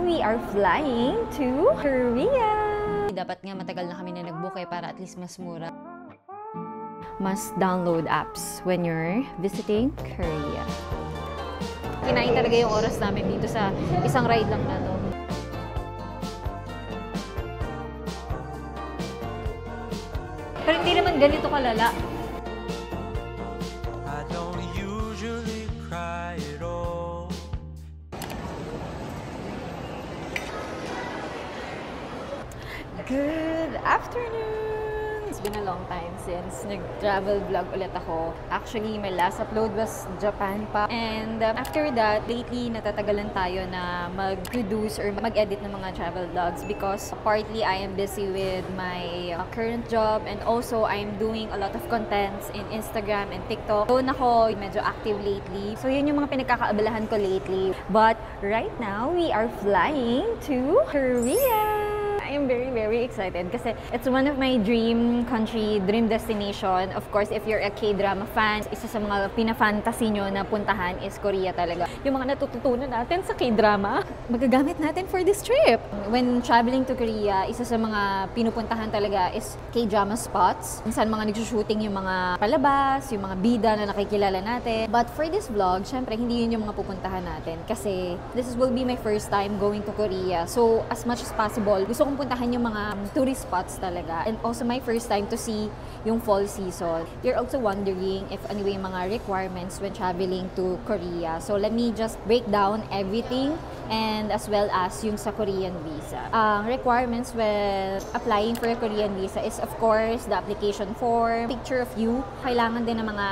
We are flying to Korea! Dapat nga matagal na kami na nag-book para at least mas mura. Must download apps when you're visiting Korea. Kinain talaga yung oras namin dito sa isang ride lang na to. Pero hindi naman ganito kalala. Good afternoon! It's been a long time since nag-travel vlog ulit ako. Actually, my last upload was Japan pa. And after that, lately natatagalan tayo na mag-produce or mag-edit ng mga travel vlogs because partly I am busy with my current job and also I'm doing a lot of contents in Instagram and TikTok. Doon ako medyo active lately. So yun yung mga pinagkakaabalahan ko lately. But right now, we are flying to Korea! I am very excited kasi it's one of my dream country, dream destination. Of course, if you're a K-drama fan, isa sa mga pina-fantasy nyo na puntahan is Korea talaga. Yung mga natututunan natin sa K-drama, magagamit natin for this trip. When traveling to Korea, isa sa mga pinupuntahan talaga is K-drama spots. Minsan mga nagsushooting yung mga palabas, yung mga bida na nakikilala natin. But for this vlog, syempre hindi yun yung mga pupuntahan natin kasi this will be my first time going to Korea. So as much as possible, gusto kong puntahan yung mga tourist spots talaga. And also my first time to see yung fall season. You're also wondering if ano yung mga requirements when traveling to Korea. So let me just break down everything and as well as yung sa Korean visa. Requirements when applying for a Korean visa is of course the application form, picture of you. Kailangan din ng mga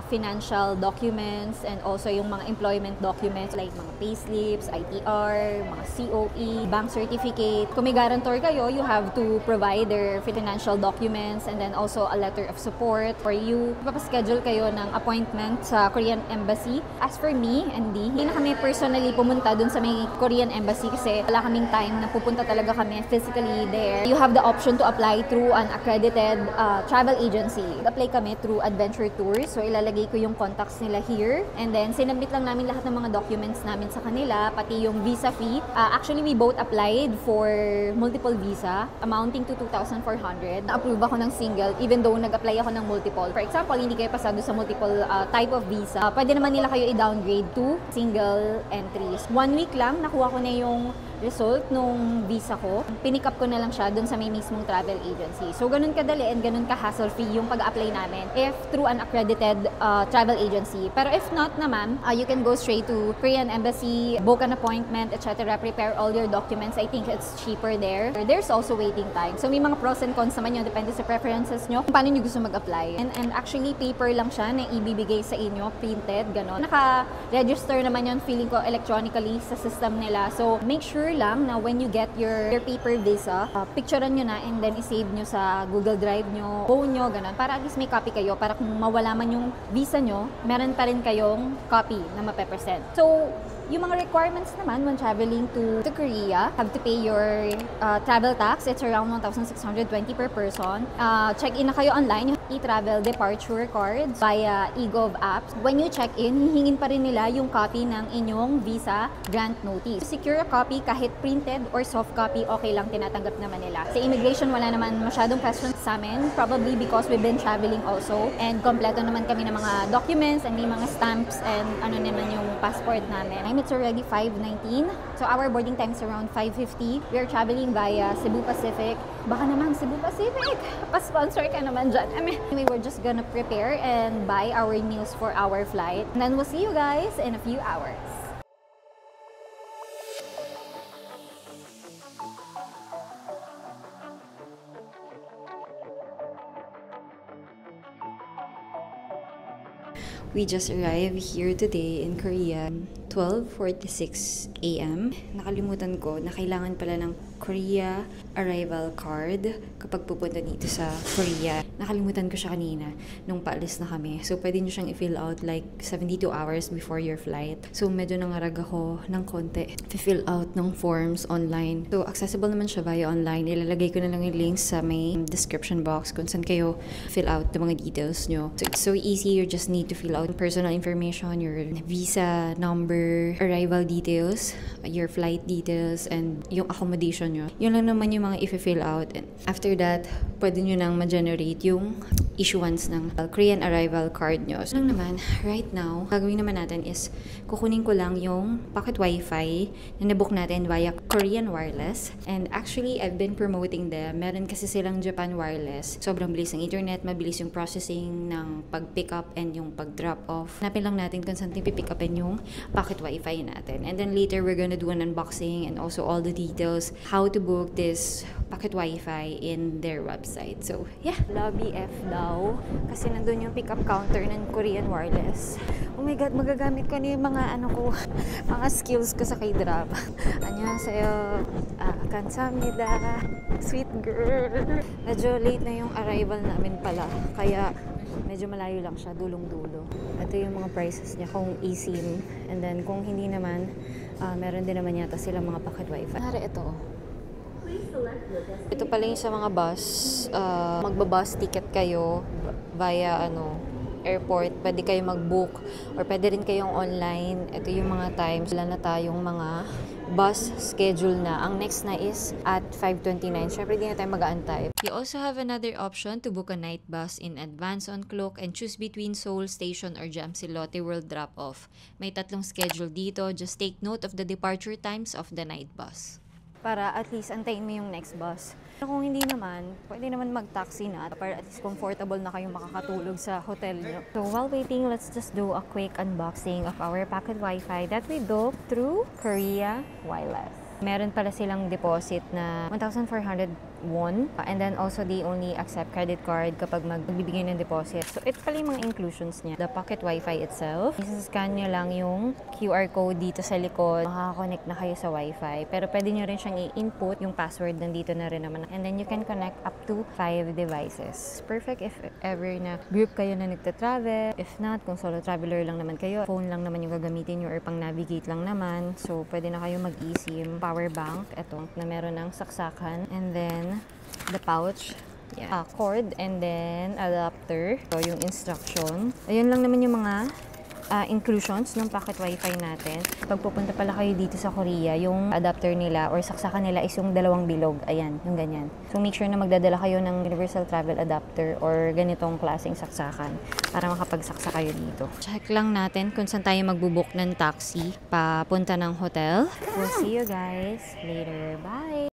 financial documents and also yung mga employment documents like mga payslips, ITR, mga COE, bank certificate. Kung may guarantor kayo, you have to provide their financial documents and then also a letter of support for you. Papaschedule kayo ng appointment sa Korean Embassy. As for me and hindi na kami personally pumunta dun sa may Korean Embassy kasi wala kaming time na pupunta talaga kami physically there. You have the option to apply through an accredited travel agency. Apply kami through Adventure Tours. So ilalagay ko yung contacts nila here and then sinabit lang namin lahat ng mga documents namin sa kanila, pati yung visa fee. Actually, we both applied for multiple visa amounting to 2,400. Na-approve ako ng single even though nag-apply ako ng multiple. For example, hindi kayo pasado sa multiple type of visa. Pwede naman nila kayo i-downgrade to single entries. 1 week lang, nakuha ko na yung result nung visa ko. Pinick up ko na lang siya dun sa may mismong travel agency. So, ganun kadali and ganun ka-hassle-free yung pag-apply namin if through an accredited travel agency. Pero if not naman, you can go straight to Korean Embassy, book an appointment, etc. Prepare all your documents. I think it's cheaper there. There's also waiting time. So, may mga pros and cons naman yun. Depende sa preferences nyo kung paano nyo gusto mag-apply. And actually, paper lang siya na ibibigay sa inyo, printed, gano'n. Naka-register naman yun, feeling ko, electronically sa system nila. So, make sure lang na when you get your paper visa, picturean nyo na and then i-save nyo sa Google Drive nyo, phone nyo, gano'n. Para at least may copy kayo. Para kung mawala man yung visa nyo, meron pa rin kayong copy na mape-present. So, yung mga requirements naman when traveling to Korea, have to pay your travel tax. It's around 1,620 per person. Check-in na kayo online, e-travel departure cards via eGov apps. When you check-in, hihingin pa rin nila yung copy ng inyong visa grant notice. Secure a copy, kahit printed or soft copy, okay lang, tinatanggap naman nila. Sa immigration, wala naman masyadong questions sa amin, probably because we've been traveling also. And kompleto naman kami ng mga documents and may mga stamps and ano naman yung passport namin. It's already 5:19. So our boarding time is around 5:50. We are traveling via Cebu Pacific. Baka naman Cebu Pacific, pa-sponsor ka naman dyan. Anyway, we're just gonna prepare and buy our meals for our flight. And then we'll see you guys in a few hours. We just arrived here today in Korea, 12:46 a.m. Nakalimutan ko na kailangan pala ng Korea arrival card kapag pupunta dito sa Korea. Nakalimutan ko siya kanina nung paalis na kami. So, pwede nyo siyang i-fill out like 72 hours before your flight. So, medyo nangarag ako ng konti. I-fill out ng forms online. So, accessible naman siya via online. Ilalagay ko na lang yung links sa may description box kung saan kayo fill out the mga details nyo. So, it's so easy. You just need to fill out personal information, your visa number, your arrival details, your flight details, and yung accommodation nyo. Yun lang naman yung mga i-fill out. And after that, pwede nyo nang ma-generate yung issuance ng Korean arrival card nyo. So lang naman, right now, gagawin naman natin is kukunin ko lang yung pocket wifi na nabook natin via Korean Wireless. And actually, I've been promoting them. Meron kasi silang Japan Wireless. Sobrang bilis ng internet, mabilis yung processing ng pag-pick up and yung pag-drop off. Hanapin lang natin kung saan pick upin yung pocket wifi natin. And then later, we're gonna do an unboxing and also all the details how to book this pocket wifi in their website. So, yeah. Lobby F daw. Kasi nandun yung pick-up counter ng Korean Wireless. Oh my God, magagamit ko na yung mga mga skills ko sa K-drama. Annyeonghaseyo. Kamsahamnida. Sweet girl. Medyo late na yung arrival namin pala. Kaya, medyo malayo lang siya, dulong-dulo. Ito yung mga prices niya kung eSIM. And then, kung hindi naman, meron din naman yata silang mga pocket wifi. Nari ito. Ito pala yung sa mga bus. Magba-bus ticket kayo via airport. Pwede kayo mag-book or pwede rin kayong online. Ito yung mga times. Wala na tayong mga bus schedule na. Ang next na is at 5:29. Syempre, di na tayo mag-aantay. You also have another option to book a night bus in advance on Klook and choose between Seoul Station or Jamsilote World Drop-Off. May 3 schedule dito. Just take note of the departure times of the night bus. Para at least antayin mo yung next bus. Kung hindi naman, pwede naman mag-taxi na para at least comfortable na kayong makakatulog sa hotel nyo. So while waiting, let's just do a quick unboxing of our pocket wifi that we booked through Korea Wireless. Meron pala silang deposit na 1,400 won. And then also they only accept credit card kapag magbibigay ng deposit. So ito pala yung mga inclusions niya. The pocket wifi itself. Isa-scan nyo lang yung QR code dito sa likod. Makaka-connect na kayo sa wifi. Pero pwede nyo rin siyang i-input. Yung password nandito na rin naman. And then you can connect up to 5 devices. Perfect if ever na group kayo na nagta-travel. If not, kung solo traveler lang naman kayo, phone lang naman yung gagamitin nyo or pang-navigate lang naman. So pwede na kayo mag-eSIM. Power bank, ito, na meron ng saksakan. And then, the pouch, cord, and then adapter. So, yung instruction. Ayun lang naman yung mga inclusions ng pocket wifi natin. Pag pupunta pala kayo dito sa Korea, yung adapter nila or saksakan nila is yung 2 bilog. Ayan, yung ganyan. So, make sure na magdadala kayo ng Universal Travel Adapter or ganitong klaseng saksakan para makapagsaksa kayo dito. Check lang natin kung saan tayo magbubook ng taxi papunta ng hotel. We'll see you guys later. Bye!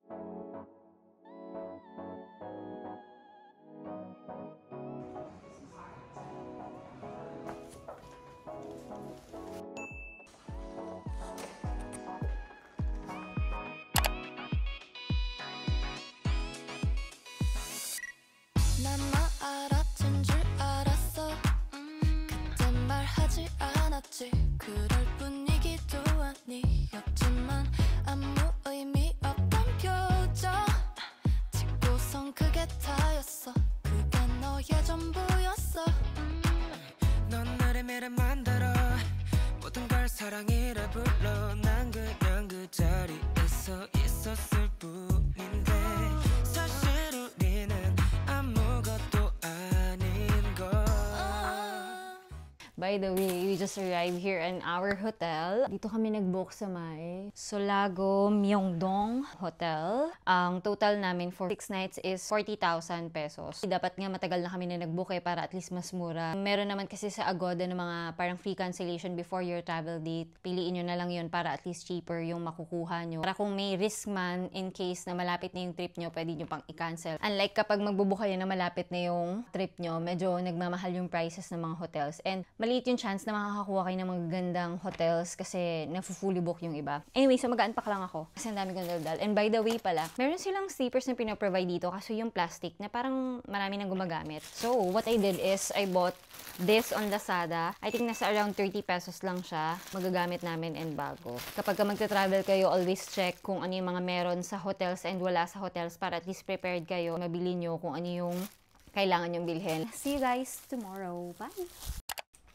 난 너 알았던 줄 알았어 그땐 말하지 않았지 그럴 분위기도 아니었지만 아무 의미 없던 표정 짓고선 그게 다였어 그게 너의 전부였어 넌 나를 미래만들어 모든 걸 사랑이라 불러 난 그냥 그 자리에서 있었을 뿐인데 사실 우리는 아무것도 아닌 걸. By the way, we just arrived here in our hotel. Dito kami nag-book sa may Solago Myeongdong Hotel. Ang total namin for 6 nights is 40,000 pesos. Dapat nga matagal na kami na nag-book para at least mas mura. Meron naman kasi sa Agoda ng mga parang free cancellation before your travel date. Piliin nyo na lang yun para at least cheaper yung makukuha nyo. Para kung may risk man in case na malapit na yung trip nyo, pwede nyo pang i-cancel. Unlike kapag magbubook kayo na malapit na yung trip nyo, medyo nagmamahal yung prices ng mga hotels. And maliit yung chance na makakakuha kayo ng mga gandang hotels kasi na-fully book yung iba. Anyway, so mag-unpack lang ako kasi ang dami kong daldal. And by the way pala, meron silang sleepers na pinaprovide dito kasi yung plastic na parang marami nang gumagamit. So, what I did is I bought this on Lazada. I think nasa around 30 pesos lang siya. Magagamit namin and bago. Kapag magta-travel kayo, always check kung ano yung mga meron sa hotels and wala sa hotels para at least prepared kayo. Mabili nyo kung ano yung kailangan yung bilhin. See you guys tomorrow. Bye!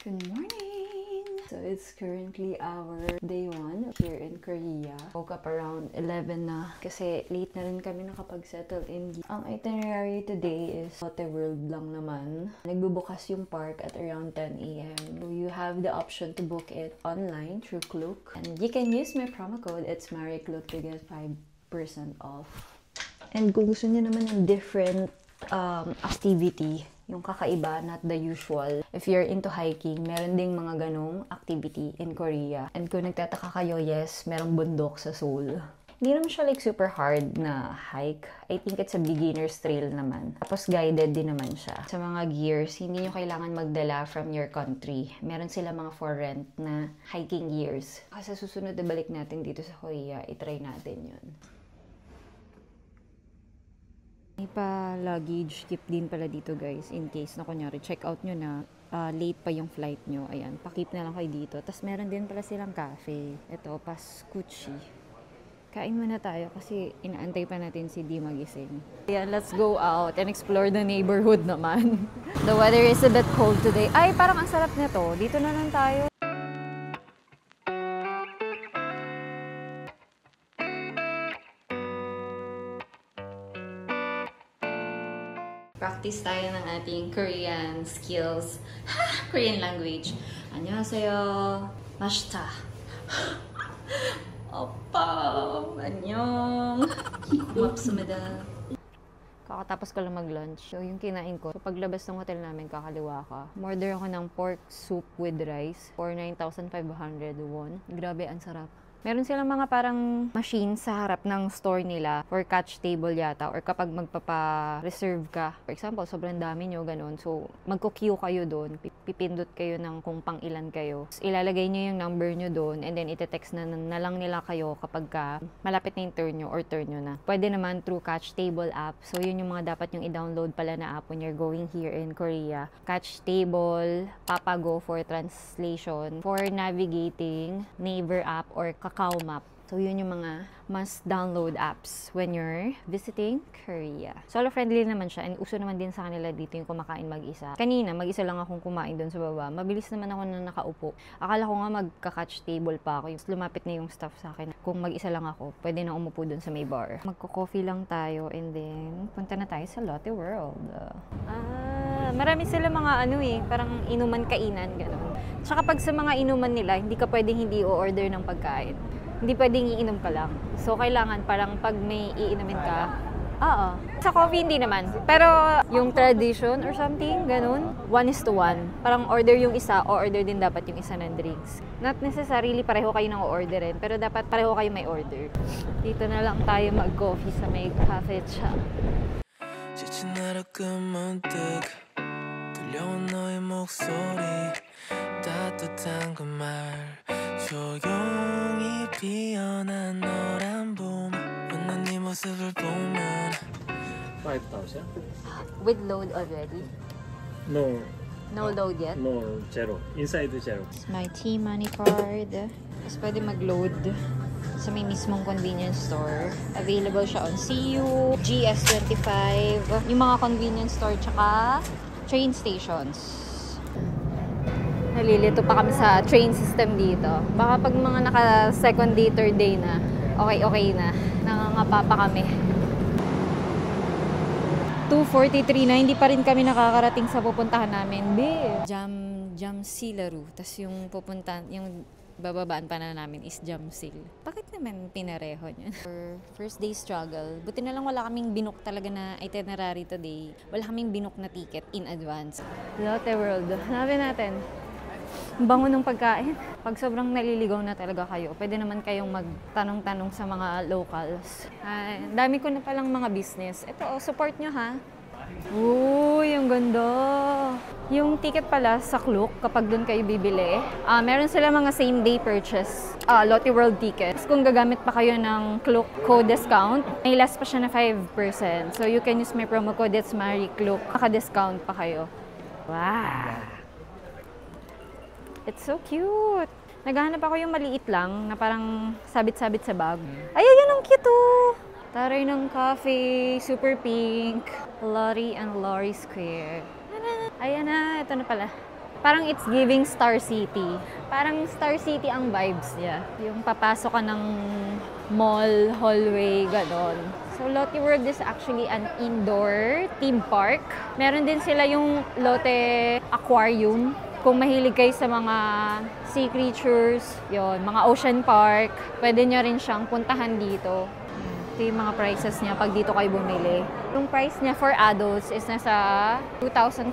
Good morning! So it's currently our day 1 here in Korea. Woke up around 11 na kasi late na rin kami nakapag-settle in. Ang itinerary today is Lotte World lang naman. Nagbubukas yung park at around 10 a.m. So you have the option to book it online through Klook. And you can use my promo code, it's MariClook, to get 5% off. And kung gusto niyo naman ng different activity, yung kakaiba, not the usual. If you're into hiking, meron ding mga ganong activity in Korea. And kung nagtataka kayo, yes, merong bundok sa Seoul. Hindi naman siya like super hard na hike. I think it's a beginner's trail naman. Tapos guided din naman siya. Sa mga gears, hindi nyo kailangan magdala from your country. Meron sila mga for rent na hiking gears. Kasi susunod na balik natin dito sa Korea, itry natin yun. May pa-luggage keep din pala dito guys, in case na kunyari check out nyo na late pa yung flight nyo. Ayan, pakip na lang kayo dito. Tapos meron din pala silang cafe. Ito, Pascucci. Kain muna tayo kasi inaantay pa natin si Di magising. Ayan, let's go out and explore the neighborhood naman. The weather is a bit cold today. Ay, parang ang sarap nito. Dito na lang tayo. Practice tayo ng ating Korean skills. Korean language. 안녕하세요. 맛있다. 오빠. 안녕. 고맙습니다. Kakatapos ko lang mag-lunch. So, yung kinain ko. So, paglabas ng hotel namin, kakaliwa ka. Order ako ng pork soup with rice for 9,500 won. Grabe, ang sarap. Meron silang mga parang machine sa harap ng store nila for catch table yata or kapag magpapa-reserve ka. For example, sobrang dami nyo, ganun. So, magko-queue kayo doon. Pipindot kayo ng kung pang ilan kayo. So, ilalagay nyo yung number nyo doon and then ite-text na lang nila kayo kapag malapit na yung turn nyo or turn nyo na. Pwede naman through catch table app. So, yun yung mga dapat yung i-download pala na app when you're going here in Korea. Catch table, Papago for translation, for navigating, Naver app, or Kakao Map. So, yun yung mga must download apps when you're visiting Korea. Solo friendly naman siya and uso naman din sa kanila dito yung kumakain mag-isa. Kanina, mag-isa lang akong kumain doon sa baba. Mabilis naman ako na nakaupo. Akala ko nga magka-catch table pa ako. Lumapit na yung staff sa akin. Kung mag-isa lang ako, pwede na umupo doon sa may bar. Magko-coffee lang tayo and then punta na tayo sa Lotte World. Marami sila mga parang inuman kainan, gano'n. Tsaka pag sa mga inuman nila, hindi ka pwedeng hindi o-order ng pagkain. Hindi pwedeng iinom ka lang. So, kailangan parang pag may iinumin ka, sa coffee hindi naman. Pero yung tradition or something, ganun, 1:1. Parang order yung isa o order din dapat yung isa ng drinks. Not necessarily pareho kayo nang o-orderin, pero dapat pareho kayo may order. Dito na lang tayo mag-coffee sa may cafe shop. 지친 하루 끝문득 들려온 너의 목소리 따뜻한 그 말 조용히 피어난 노란 봄 웃는 네 모습을 보면 5,000? With load already? No. No load yet? No, zero. Inside zero. It's my T-Money card. Tapos pwede mag-load sa may mismong convenience store. Available siya on CU, GS25, yung mga convenience store, tsaka train stations. Nalilito pa kami sa train system dito. Baka pag mga naka-second day, third day na, okay na. Nangangapa pa kami. 2:43 na, hindi pa rin kami nakakarating sa pupuntahan namin. Jamsilaru. Tapos yung bababaan pa na namin is Jamsil. Bakit naman pinareho niyan? For first day struggle, buti na lang wala kaming binook talaga na itinerary today. Wala kaming binook na ticket in advance. Lotte World. Hanapin natin. Bango ng pagkain. Pag sobrang naliligaw na talaga kayo, pwede naman kayong magtanong-tanong sa mga locals. Dami ko na palang mga business. Ito, support nyo ha. Uy, ang ganda. Yung ticket pala sa Klook, kapag doon kayo bibili, meron sila mga same day purchase Lotte World tickets. Kung gagamit pa kayo ng Klook code discount, may less pa siya na 5%. So you can use my promo code, it's MariClook. Naka-discount pa kayo. Wow! It's so cute! Naghahanap ako yung maliit lang na parang sabit-sabit sa bag. Ay, yan ang cute oh! Taray ng coffee, super pink, Lottie and Lori Square. Ayan na, ito na pala. Parang it's giving Star City. Parang Star City ang vibes niya. Yung papasok ka ng mall, hallway, ganon. So, Lotte World is actually an indoor theme park. Meron din sila yung Lotte Aquarium. Kung mahilig kayo sa mga sea creatures, yon, mga ocean park, pwede nyo rin siyang puntahan dito. Ito yung mga prices niya pag dito kayo bumili. Yung price niya for adults is nasa 2,400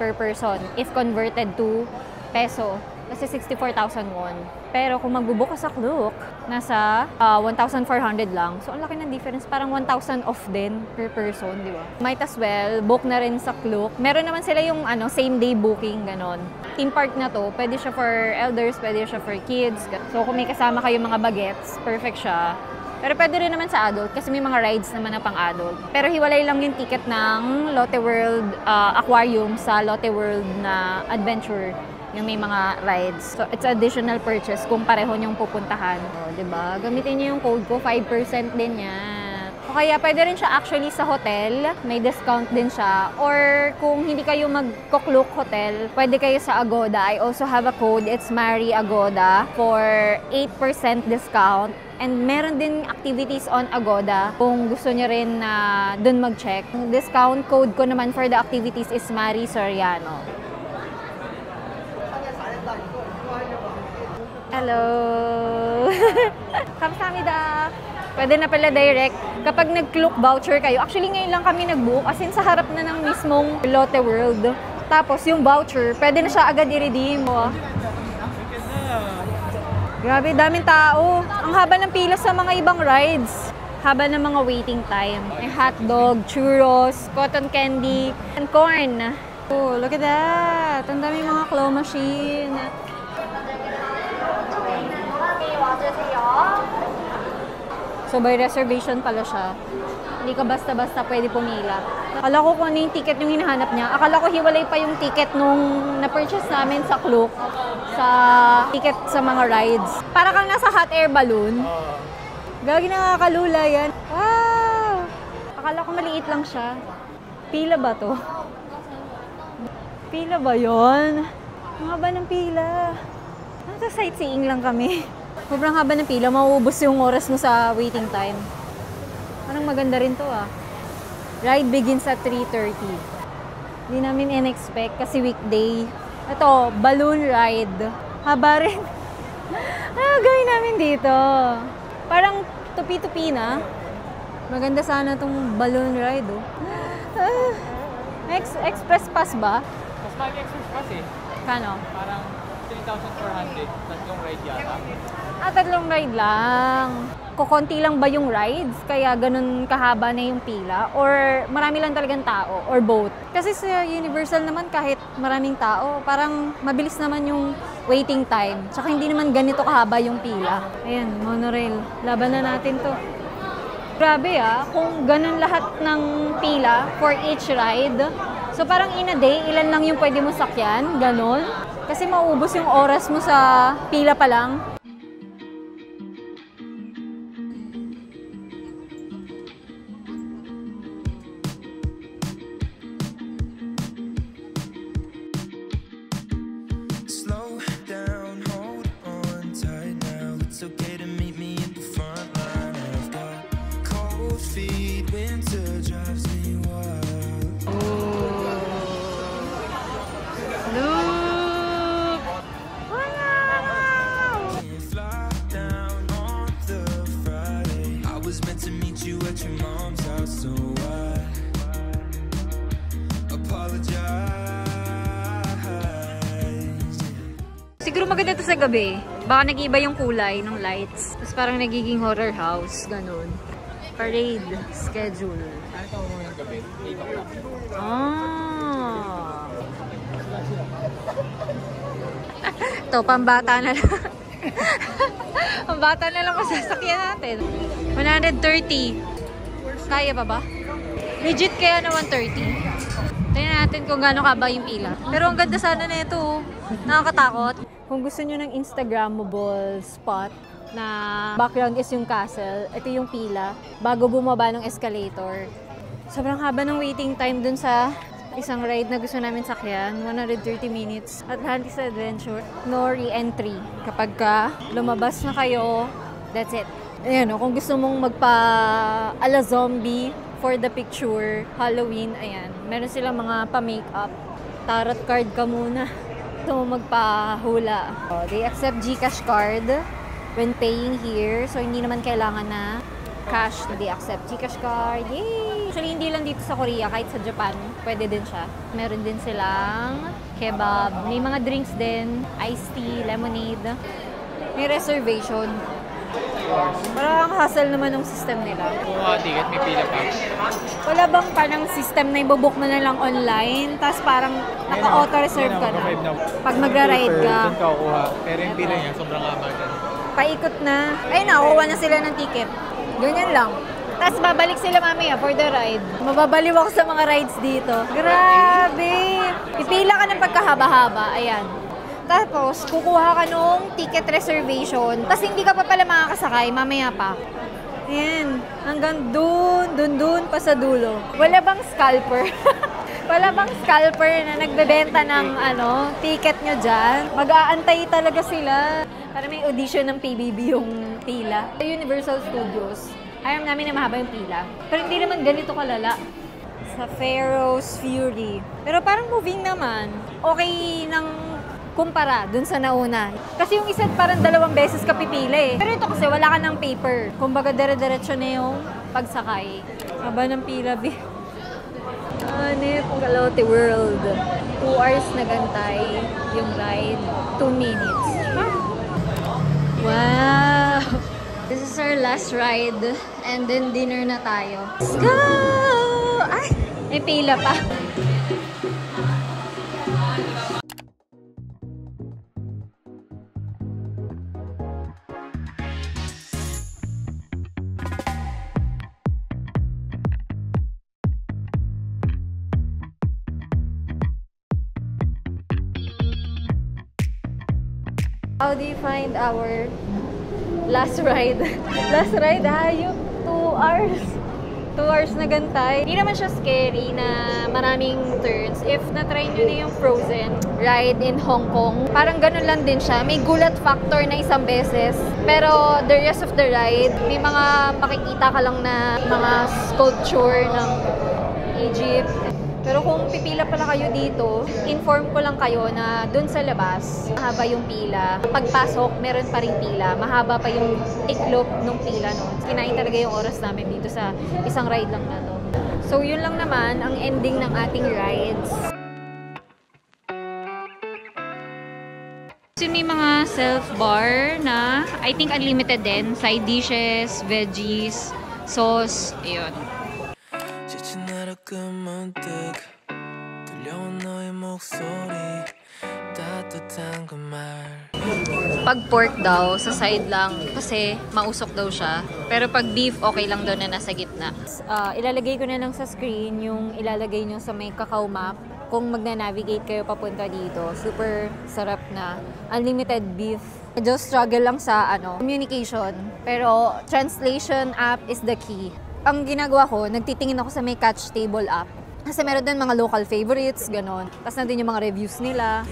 per person if converted to peso. Kasi 64,000 won. Pero kung magbubook ka sa Klook, nasa 1,400 lang. So, ang laki ng difference. Parang 1,000 off din per person, di ba? Might as well, book na rin sa Klook. Meron naman sila yung same day booking, ganon. Theme park na to, pwede siya for elders, pwede siya for kids. So, kung may kasama kayo mga bagets, perfect siya. Pero pwede rin naman sa adult kasi may mga rides naman na pang-adult. Pero hiwalay lang yung ticket ng Lotte World Aquarium sa Lotte World na Adventure. Yung may mga rides. So, it's additional purchase kung pareho niyong pupuntahan. O, diba? Gamitin niyo yung code ko, 5% din yan. O kaya, pwede rin siya actually sa hotel. May discount din siya. Or, kung hindi kayo mag-Klook Hotel, pwede kayo sa Agoda. I also have a code. It's Mari Agoda for 8% discount. And meron din activities on Agoda kung gusto niyo rin na dun mag-check. Ang discount code ko naman for the activities is Mari Soriano. Hello! Kamsahamnida! Pwede na pala direct. Kapag nag-Klook voucher kayo, actually ngayon lang kami nag-book as in sa harap na ng mismong Lotte World. Tapos yung voucher, pwede na siya agad i-redeem. Oh. Grabe, daming tao. Ang haba ng pila sa mga ibang rides. Haba ng mga waiting time. May hotdog, churros, cotton candy, and corn. Oh, look at that! Ang daming mga claw machine. So, by reservation pala siya. Hindi ka basta-basta pwede pumila. Akala ko kung ano yung ticket yung hinahanap niya. Akala ko hiwalay pa yung ticket nung na-purchase namin sa Klook. Sa ticket sa mga rides. Para kang nasa hot air balloon. Gagi, nakakalula yan. Wow! Akala ko maliit lang siya. Pila ba to? Pila ba yun? Ang haba ng pila. Nasa sightseeing lang kami. Sobrang haba ng pila, mauubos yung oras mo sa waiting time. Parang maganda rin to ah. Ride begins at 3:30. Hindi namin in-expect kasi weekday. Ito, balloon ride. Haba rin. Gawin namin dito. Parang tupi-tupi na. Maganda sana tong balloon ride oh. Express pass ba? Mas mag-express pass eh. Kano? Parang 3,400. Tatlong ride yata. Tatlong ride lang. Kukunti lang ba yung rides? Kaya ganun kahaba na yung pila? Or marami lang talagang tao? Or both? Kasi sa Universal naman kahit maraming tao, parang mabilis naman yung waiting time. Tsaka hindi naman ganito kahaba yung pila. Ayan, monorail. Laban na natin to. Grabe ah, kung ganun lahat ng pila for each ride. So parang in a day, ilan lang yung pwede mo sakyan? Ganun. Kasi mauubos yung oras mo sa pila pa lang. Slow down, hold on tight now. It's okay to meet me at the front line. I've got cold feet, winter drives me wild. Look! Wow! Can't fly down on the Friday. I was meant to meet you at your mom's house, so I apologize. Siguro maganda to sa gabi. Baka nag-iba yung kulay ng lights. Tapos parang nagiging horror house. Ganun. Parade schedule. Ano ito mo ng gabi? 8 o'clock. Ah. Ito, pambata na lang. Pambata na lang kung sasakyan natin. 130. Kaya pa ba? Legit kaya na 130? Tingnan natin kung gaano kaba yung pila. Pero ang ganda sana na ito. Nakakatakot. Kung gusto nyo ng Instagrammable spot na background is yung castle, ito yung pila bago bumaba ng escalator. Sobrang haba ng waiting time dun sa Isang ride na gusto namin sakyan, 130 minutes. Atlantis Adventure, no re-entry. Kapag lumabas na kayo, that's it. Ayan, kung gusto mong magpa-ala zombie for the picture, Halloween, ayan. Meron silang mga pa-makeup. Tarot card ka muna. Gusto mo magpa-hula. They accept GCash card when paying here. So, hindi naman kailangan na cash. They accept GCash card. Yay! Actually, hindi lang dito sa Korea. Kahit sa Japan, pwede din siya. Meron din silang kebab. May mga drinks din. Iced tea, lemonade. May reservation. Parang hassle naman ng system nila. Kung ticket, may pila pa. Wala bang parang system na ibobook mo na lang online, tapos parang naka-auto-reserve ka na? Pag magra-ride ka. Doon ka kukuha. Pero yung pila niya, sobrang haba dyan. Paikot na. Ay, nakukuha na sila ng ticket. Ganyan lang. Tapos babalik sila mamaya for the ride. Mababaliw ako sa mga rides dito. Grabe! Ipila ka ng pagkahaba-haba. Ayan. Tapos, kukuha ka nung ticket reservation. Tapos, hindi ka pa pala makakasakay. Mamaya pa. Ayan. Hanggang dun pa sa dulo. Wala bang scalper? Wala bang scalper na nagbebenta ng ticket nyo dyan? Mag-aantay talaga sila. Para may audition ng PBB yung pila. Sa Universal Studios, alam namin na mahaba yung pila. Pero hindi naman ganito kalala. Sa Pharaoh's Fury. Pero parang moving naman. Okay nang kumpara dun sa nauna. Kasi yung isa parang 2 beses ka pipili. Pero ito kasi wala ka ng paper. Kumbaga dire-diretso na yung pagsakay. Haba ng pila, B. Hanip, Galote World. 2 hours nagantay yung ride. 2 minutes. Wow! This is our last ride. And then dinner na tayo. Let's go! Ay! May pila pa. How do you find our last ride? Last ride, hayop. 2 hours. 2 hours na gantay. Hindi naman siya scary na maraming turns. If na-try nyo na yung Frozen ride in Hong Kong, parang ganun lang din siya. May gulat factor na isang beses. Pero the rest of the ride, may mga makikita ka lang na mga sculpture ng Egypt. Pero kung pipila pala kayo dito, inform ko lang kayo na dun sa labas, mahaba yung pila. Pagpasok, meron pa rin pila. Mahaba pa yung tiklop ng pila nun. Kinain talaga yung oras namin dito sa isang ride lang na to. So yun lang naman ang ending ng ating rides. So may mga self-bar na I think unlimited din. Side dishes, veggies, sauce, ayun. 지친 하루 끝문득 들려온 너의 목소리 따뜻한 그 말 Pag pork daw, sa side lang kasi mausok daw siya. Pero pag beef, okay lang daw na nasa gitna. Ilalagay ko na lang sa screen yung ilalagay nyo sa may Kakao Map kung magna-navigate kayo papunta dito. Super sarap na. Unlimited beef. Medyo struggle lang sa communication. Pero translation app is the key. Ang ginagawa ko, nagtitingin ako sa may Catch Table app. Kasi meron din mga local favorites, ganon. Tapos na din yung mga reviews nila.